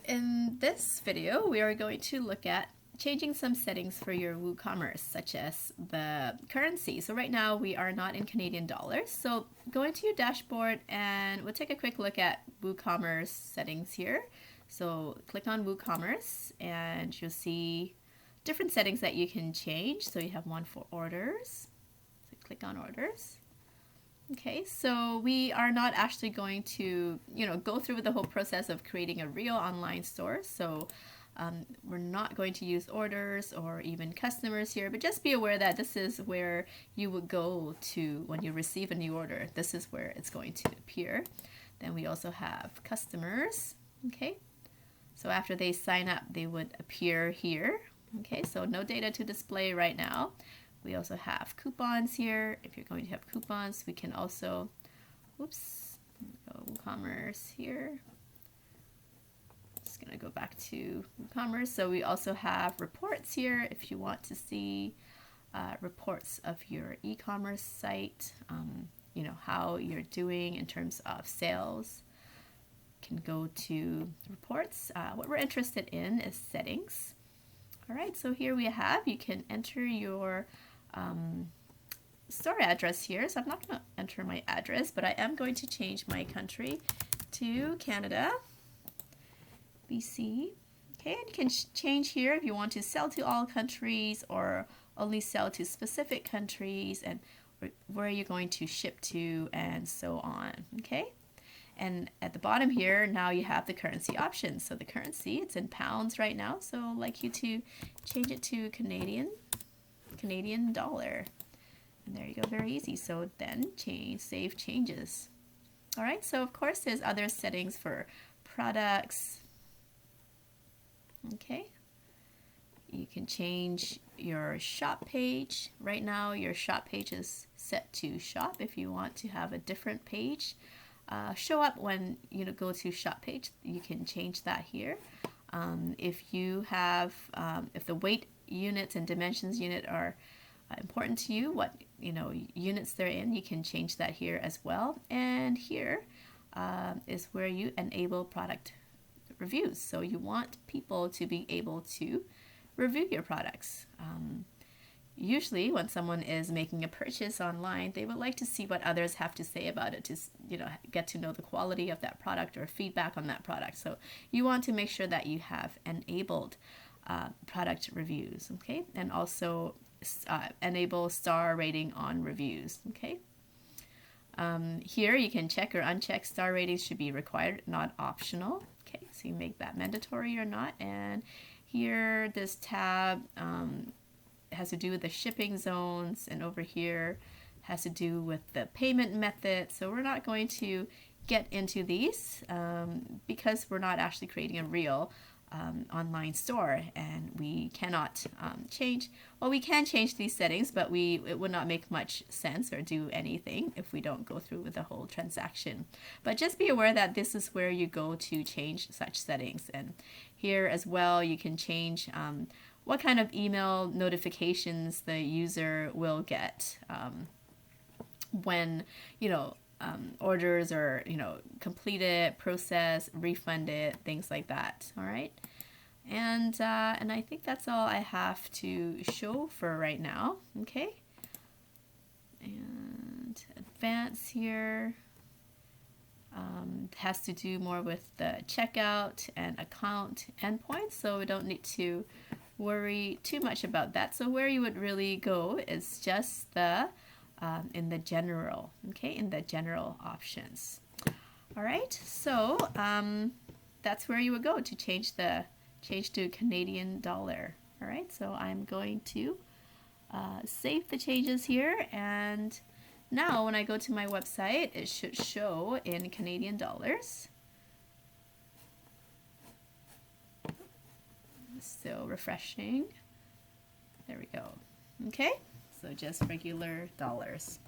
in this video, we are going to look at changing some settings for your WooCommerce, such as the currency. So right now we are not in Canadian dollars. So go into your dashboard and we'll take a quick look at WooCommerce settings here. So click on WooCommerce and you'll see different settings that you can change. So you have one for orders. So click on orders. Okay, so we are not actually going to, go through with the whole process of creating a real online store. So we're not going to use orders or even customers here, but just be aware that this is where you would go to when you receive a new order. This is where it's going to appear. Then we also have customers. Okay, so after they sign up, they would appear here. Okay, so no data to display right now. We also have coupons here. If you're going to have coupons, we can also, go WooCommerce here. Just gonna go back to WooCommerce. So we also have reports here if you want to see reports of your e-commerce site, how you're doing in terms of sales. Can go to reports. What we're interested in is settings. All right, so here we have, you can enter your store address here. So I'm not going to enter my address, but I am going to change my country to Canada, BC. Okay, and you can change here if you want to sell to all countries or only sell to specific countries and where you're going to ship to and so on. Okay, and at the bottom here, now you have the currency options. So the currency, it's in pounds right now. So I'd like you to change it to Canadian dollar. And there you go, very easy. So then save changes. All right, so of course there's other settings for products. Okay, you can change your shop page. Right now your shop page is set to shop. If you want to have a different page show up when you go to shop page, you can change that here. If you have, if the weight units and dimensions unit are important to you, what units they're in, you can change that here as well. And here is where you enable product reviews. So you want people to be able to review your products. Usually when someone is making a purchase online, they would like to see what others have to say about it to get to know the quality of that product or feedback on that product. So you want to make sure that you have enabled product reviews, okay? And also enable star rating on reviews, okay? Here you can check or uncheck star ratings should be required, not optional. Okay, so you make that mandatory or not. And here this tab has to do with the shipping zones, and over here has to do with the payment method. So we're not going to get into these because we're not actually creating a real online store, and we cannot change. Well, we can change these settings, but it would not make much sense or do anything if we don't go through with the whole transaction. But just be aware that this is where you go to change such settings. And here as well, you can change what kind of email notifications the user will get when orders are completed, processed, refunded, things like that. All right, and I think that's all I have to show for right now. Okay, and advance here has to do more with the checkout and account endpoints, so we don't need to worry too much about that. So where you would really go is just the in the general, okay, in the general options. All right, so that's where you would go to change to Canadian dollar. All right, so I'm going to save the changes here, and now when I go to my website, it should show in Canadian dollars. Still refreshing. There we go. Okay, so just regular dollars.